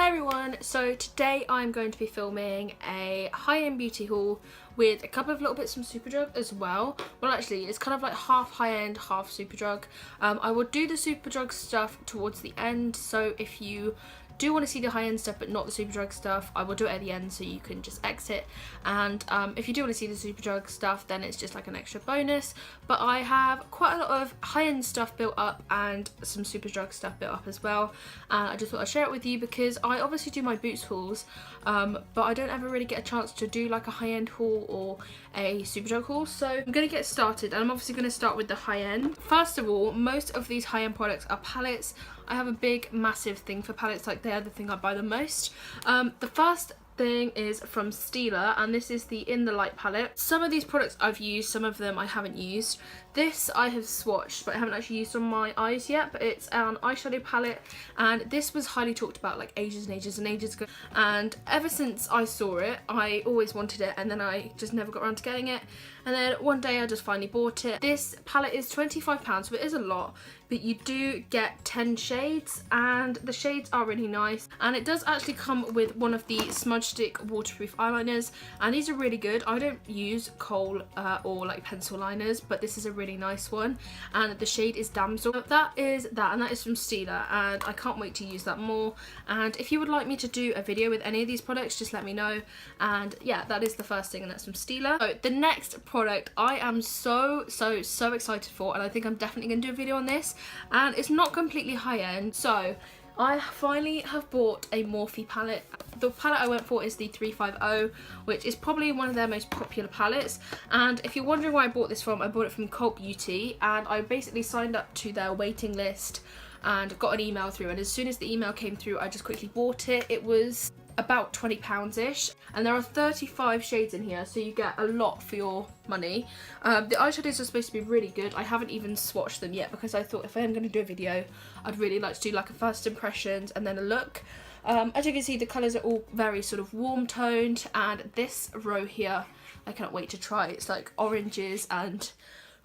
Hi everyone, so today I'm going to be filming a high-end beauty haul with a couple of little bits from Superdrug as well. Well, actually it's kind of like half high-end, half Superdrug. I will do the Superdrug stuff towards the end, so if you do want to see the high-end stuff but not the Superdrug stuff, I will do it at the end so you can just exit. And if you do want to see the Superdrug stuff, then it's just like an extra bonus. But I have quite a lot of high-end stuff built up and some Superdrug stuff built up as well, and I just thought I'd share it with you because I obviously do my boots hauls, but I don't ever really get a chance to do like a high-end haul or a Superdrug haul. So I'm going to get started, and I'm obviously going to start with the high-end. First of all, most of these high-end products are palettes. I have a big massive thing for palettes, like they are the thing I buy the most. The first thing is from Stila, and this is the In the Light palette. Some of these products I've used, some of them I haven't used. This I have swatched but I haven't actually used on my eyes yet, but it's an eyeshadow palette, and this was highly talked about like ages and ages and ages ago, and ever since I saw it I always wanted it, and then I just never got around to getting it, and then one day I just finally bought it. This palette is £25, so it is a lot, but you do get 10 shades and the shades are really nice, and it does actually come with one of the smudge stick waterproof eyeliners, and these are really good. I don't use kohl or like pencil liners, but this is a really nice one, and the shade is Damsel. That is that, and that is from Stila, and I can't wait to use that more. And if you would like me to do a video with any of these products, just let me know. And yeah, that is the first thing, and that's from Stila. So the next product I am so excited for, and I think I'm definitely going to do a video on this, and it's not completely high-end. So I finally have bought a Morphe palette. The palette I went for is the 350, which is probably one of their most popular palettes. And if you're wondering where I bought this from, I bought it from Cult Beauty, and I basically signed up to their waiting list and got an email through, and as soon as the email came through I just quickly bought it. It was about £20-ish, and there are 35 shades in here, so you get a lot for your money. The eyeshadows are supposed to be really good. I haven't even swatched them yet because I thought if I am going to do a video I'd really like to do like a first impressions and then a look. As you can see, the colours are all very sort of warm toned, and this row here I cannot wait to try. It's like oranges and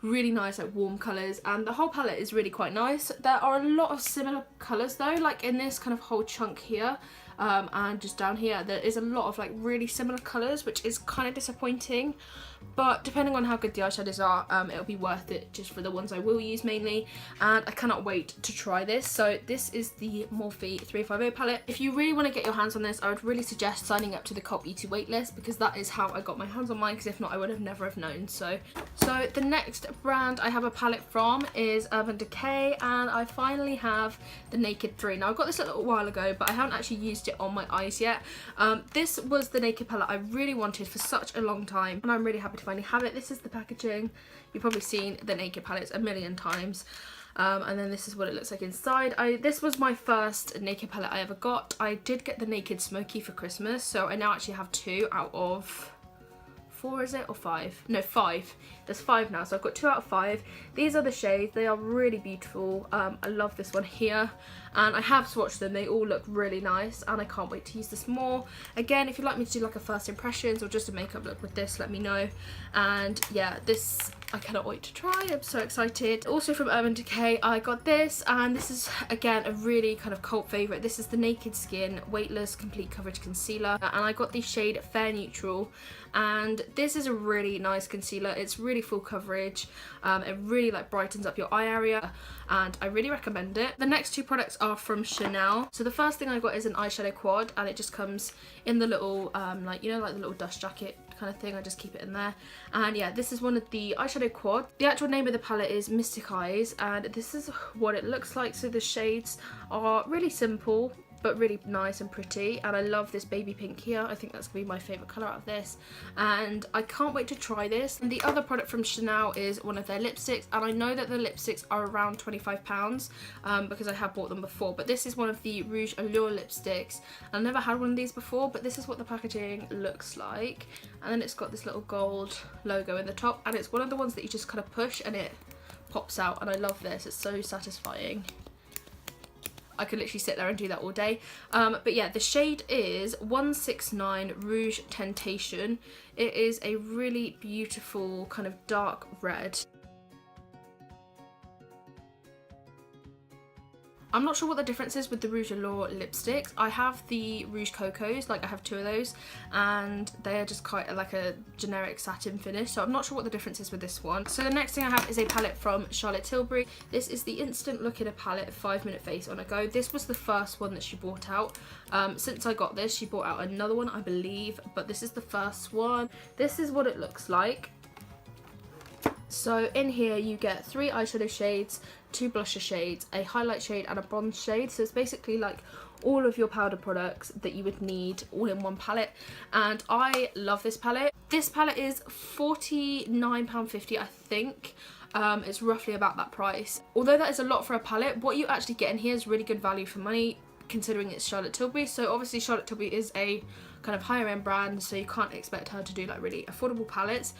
really nice like warm colours, and the whole palette is really quite nice. There are a lot of similar colours though, like in this kind of whole chunk here, and just down here there is a lot of like really similar colours, which is kind of disappointing, but depending on how good the eyeshadows are, it'll be worth it just for the ones I will use mainly, and I cannot wait to try this. So this is the Morphe 350 palette. If you really want to get your hands on this, I would really suggest signing up to the Cult Beauty waitlist, because that is how I got my hands on mine, because if not I would have never have known. So the next brand I have a palette from is Urban Decay, and I finally have the Naked 3. Now I got this a little while ago, but I haven't actually used it on my eyes yet. This was the Naked palette I really wanted for such a long time, and I'm really happy to finally have it. This is the packaging. You've probably seen the Naked palettes a million times. And then this is what it looks like inside. This was my first Naked palette I ever got. I did get the Naked Smoky for Christmas, so I now actually have 2 out of 4, is it, or 5? No, 5. There's 5 now, so I've got 2 out of 5. These are the shades. They are really beautiful. I love this one here, and I have swatched them. They all look really nice, and I can't wait to use this more. Again, if you'd like me to do like a first impressions or just a makeup look with this, let me know. And yeah, this I cannot wait to try. I'm so excited. Also from Urban Decay I got this, and this is again a really kind of cult favourite. This is the Naked Skin Weightless Complete Coverage Concealer, and I got the shade Fair Neutral, and this is a really nice concealer. It's really full coverage. It really like brightens up your eye area, and I really recommend it. The next 2 products are from Chanel. So the first thing I got is an eyeshadow quad, and it just comes in the little like, you know, like the little dust jacket kind of thing. I just keep it in there, and yeah, this is one of the eyeshadow quad. The actual name of the palette is Mystic Eyes, and this is what it looks like. So the shades are really simple but really nice and pretty, and I love this baby pink here. I think that's gonna be my favorite color out of this, and I can't wait to try this. And the other product from Chanel is one of their lipsticks, and I know that the lipsticks are around £25 because I have bought them before, but this is one of the Rouge Allure lipsticks. I've never had one of these before, but this is what the packaging looks like, and then it's got this little gold logo in the top, and it's one of the ones that you just kind of push and it pops out, and I love this. It's so satisfying. I could literally sit there and do that all day. But yeah, the shade is 169 Rouge Temptation. It is a really beautiful kind of dark red. I'm not sure what the difference is with the Rouge Allure lipsticks. I have the Rouge Cocos, like I have 2 of those, and they are just quite like a generic satin finish, so I'm not sure what the difference is with this one. So the next thing I have is a palette from Charlotte Tilbury. This is the Instant Look in a Palette 5-minute Face on a Go. This was the first one that she brought out. Since I got this, she brought out another one, I believe, but this is the first one. This is what it looks like. So in here you get 3 eyeshadow shades, 2 blusher shades, a highlight shade and a bronze shade. So it's basically like all of your powder products that you would need all in one palette, and I love this palette. This palette is £49.50, I think. It's roughly about that price. Although that is a lot for a palette, what you actually get in here is really good value for money, considering it's Charlotte Tilbury. So obviously Charlotte Tilbury is a kind of higher end brand, so you can't expect her to do like really affordable palettes,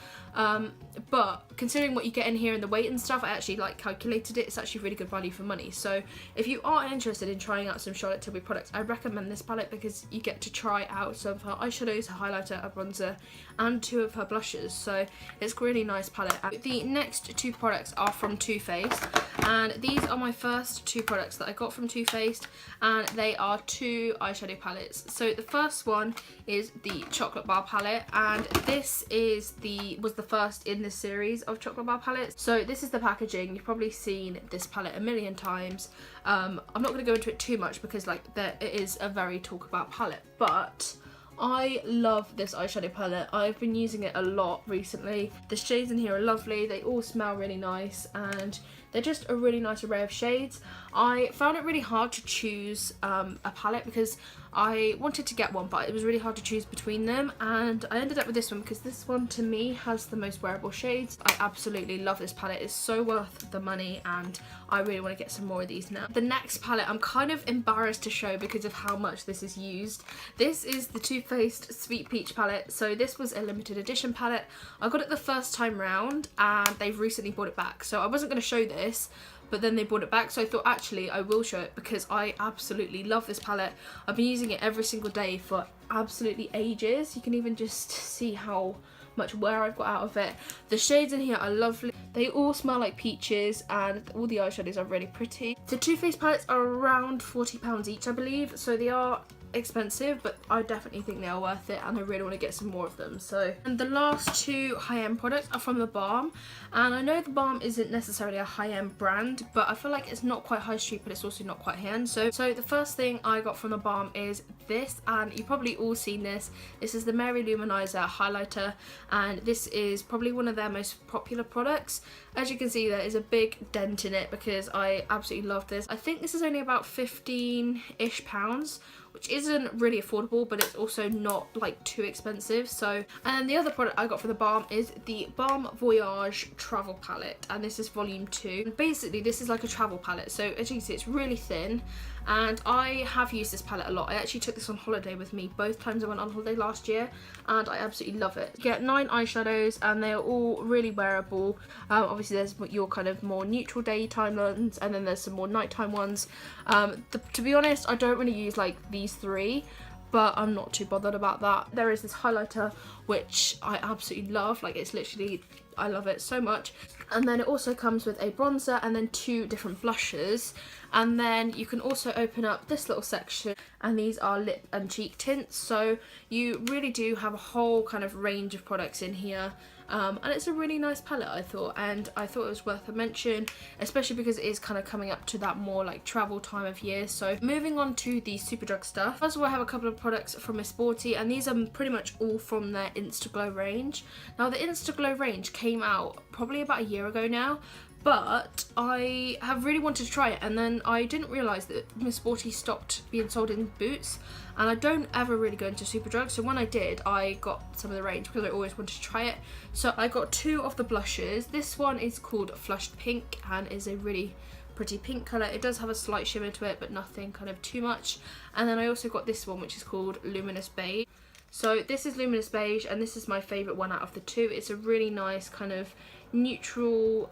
but considering what you get in here and the weight and stuff, I actually like calculated it. It's actually really good value for money. So if you are interested in trying out some Charlotte Tilbury products, I recommend this palette because you get to try out some of her eyeshadows, her highlighter, her bronzer, and 2 of her blushes. So it's a really nice palette. The next 2 products are from Too Faced, and these are my first 2 products that I got from Too Faced, and they are 2 eyeshadow palettes. So the first one is the Chocolate Bar palette, and this is was the first in this series of Chocolate Bar palettes. So this is the packaging. You've probably seen this palette a million times. I'm not going to go into it too much because like it is a very talk about palette, but I love this eyeshadow palette. I've been using it a lot recently. The shades in here are lovely. They all smell really nice, and they're just a really nice array of shades. I found it really hard to choose a palette because I wanted to get one, but it was really hard to choose between them, and I ended up with this one because this one to me has the most wearable shades. I absolutely love this palette. It's so worth the money, and I really want to get some more of these now. The next palette I'm kind of embarrassed to show because of how much this is used. This is the Too Faced Sweet Peach palette. So this was a limited edition palette. I got it the first time round, and they've recently brought it back. So I wasn't going to show this, but then they brought it back, so I thought actually I will show it because I absolutely love this palette. I've been using it every single day for absolutely ages. You can even just see how much wear I've got out of it. The shades in here are lovely. They all smell like peaches, and all the eyeshadows are really pretty. The Too Faced palettes are around £40 each, I believe, so they are expensive, but I definitely think they are worth it, and I really want to get some more of them. So, and the last 2 high-end products are from The Balm, and I know The Balm isn't necessarily a high-end brand, but I feel like it's not quite high street, but it's also not quite high-end. So the first thing I got from The Balm is this, and you've probably all seen this. This is the Mary Luminizer highlighter, and this is probably one of their most popular products. As you can see, there is a big dent in it because I absolutely love this. I think this is only about 15-ish pounds, which isn't really affordable, but it's also not like too expensive. So, and the other product I got for The Balm is the Balm Voyage Travel Palette, and this is volume 2. And basically this is like a travel palette, so as you can see it's really thin, and I have used this palette a lot. I actually took this on holiday with me both times I went on holiday last year, and I absolutely love it. You get 9 eyeshadows, and they're all really wearable. Obviously there's your kind of more neutral daytime ones, and then there's some more nighttime ones. To be honest, I don't really use like these 3, but I'm not too bothered about that. There is this highlighter which I absolutely love. Like, it's literally, I love it so much. And then it also comes with a bronzer and then 2 different blushes, and then you can also open up this little section, and these are lip and cheek tints. So you really do have a whole kind of range of products in here. And it's a really nice palette, I thought, and I thought it was worth a mention, especially because it is kind of coming up to that more like travel time of year. So moving on to the Superdrug stuff. First of all, I have a couple of products from Miss Sporty, and these are pretty much all from their Instaglow range. Now the Instaglow range came out probably about a year ago now, but I have really wanted to try it, and then I didn't realise that Miss Sporty stopped being sold in Boots, and I don't ever really go into Superdrug, so when I did, I got some of the range because I always wanted to try it. So I got 2 of the blushes. This one is called Flushed Pink and is a really pretty pink colour. It does have a slight shimmer to it, but nothing kind of too much. And then I also got this one, which is called Luminous Beige. So this is Luminous Beige, and this is my favourite one out of the 2. It's a really nice kind of neutral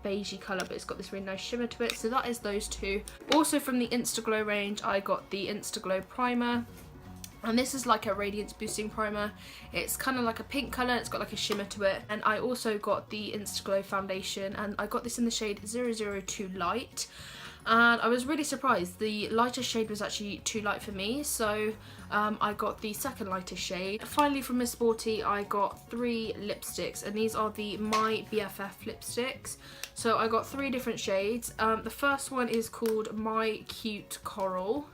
beigey colour, but it's got this really nice shimmer to it. So that is those 2. Also from the Instaglow range, I got the Instaglow primer, and this is like a radiance boosting primer. It's kind of like a pink colour, it's got like a shimmer to it. And I also got the Instaglow foundation, and I got this in the shade 002 Light. and I was really surprised. The lightest shade was actually too light for me, so I got the second lightest shade. Finally, from Miss Sporty, I got 3 lipsticks, and these are the My BFF lipsticks. So I got 3 different shades. The first one is called My Cute Coral,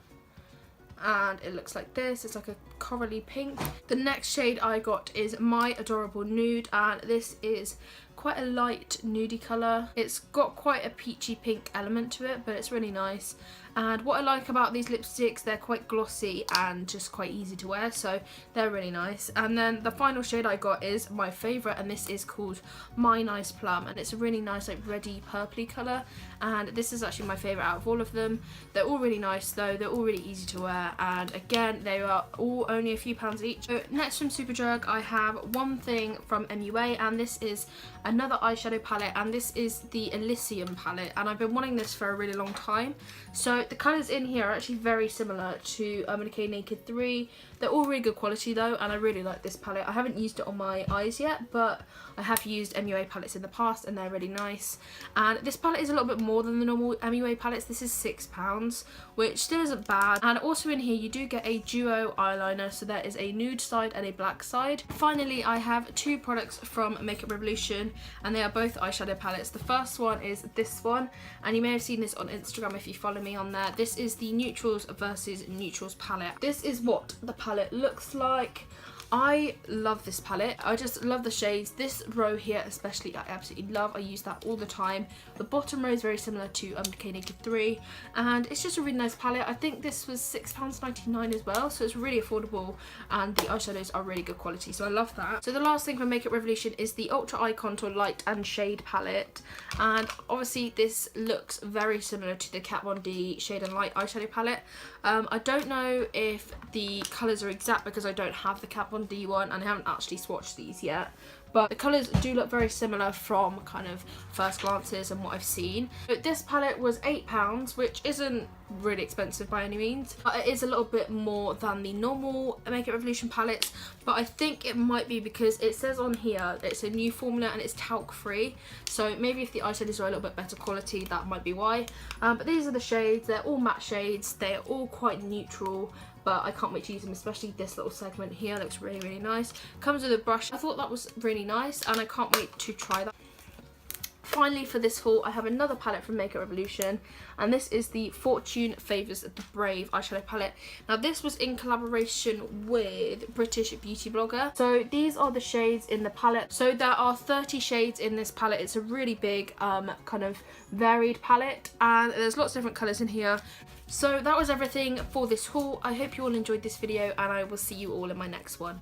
and it looks like this. It's like a corally pink. The next shade I got is My Adorable Nude, and this is quite a light nudie colour. It's got quite a peachy pink element to it, but it's really nice. And what I like about these lipsticks, they're quite glossy and just quite easy to wear, so they're really nice. And then the final shade I got is my favourite, and this is called My Nice Plum, and it's a really nice like reddy purpley colour, and this is actually my favourite out of all of them. They're all really nice though, they're all really easy to wear, and again they are all only a few pounds each. So next from Superdrug I have one thing from MUA, and this is another eyeshadow palette, and this is the Elysium palette, and I've been wanting this for a really long time. So the colours in here are actually very similar to Urban Decay Naked 3. They're all really good quality though, and I really like this palette. I haven't used it on my eyes yet, but I have used MUA palettes in the past and they're really nice. And this palette is a little bit more than the normal MUA palettes. This is £6, which still isn't bad. And also in here you do get a duo eyeliner, so there is a nude side and a black side. Finally, I have 2 products from Makeup Revolution, and they are both eyeshadow palettes. The first one is this one, and you may have seen this on Instagram if you follow me on there. This is the Neutrals versus Neutrals palette. This is what the palette looks like. I love this palette. I just love the shades. This row here especially I absolutely love. I use that all the time. The bottom row is very similar to Decay Naked 3, and it's just a really nice palette. I think this was £6.99 as well, so it's really affordable, and the eyeshadows are really good quality, so I love that. So the last thing from Makeup Revolution is the Ultra Eye Contour Light and Shade palette, and obviously this looks very similar to the Kat Von D Shade and Light eyeshadow palette. I don't know if the colours are exact because I don't have the Kat Von D one and I haven't actually swatched these yet, but the colours do look very similar from kind of first glances and what I've seen. But this palette was £8, which isn't really expensive by any means, but it is a little bit more than the normal Makeup Revolution palettes. But I think it might be because it says on here it's a new formula and it's talc free, so maybe if the eyeshadows are a little bit better quality, that might be why. But these are the shades. They're all matte shades, they're all quite neutral, but I can't wait to use them, especially this little segment here looks really, really nice. Comes with a brush. I thought that was really nice, and I can't wait to try that. Finally, for this haul, I have another palette from Makeup Revolution, and this is the Fortune Favours the Brave eyeshadow palette. Now, this was in collaboration with British beauty blogger. So these are the shades in the palette. So there are 30 shades in this palette. It's a really big, kind of varied palette, and there's lots of different colours in here. So that was everything for this haul. I hope you all enjoyed this video, and I will see you all in my next one.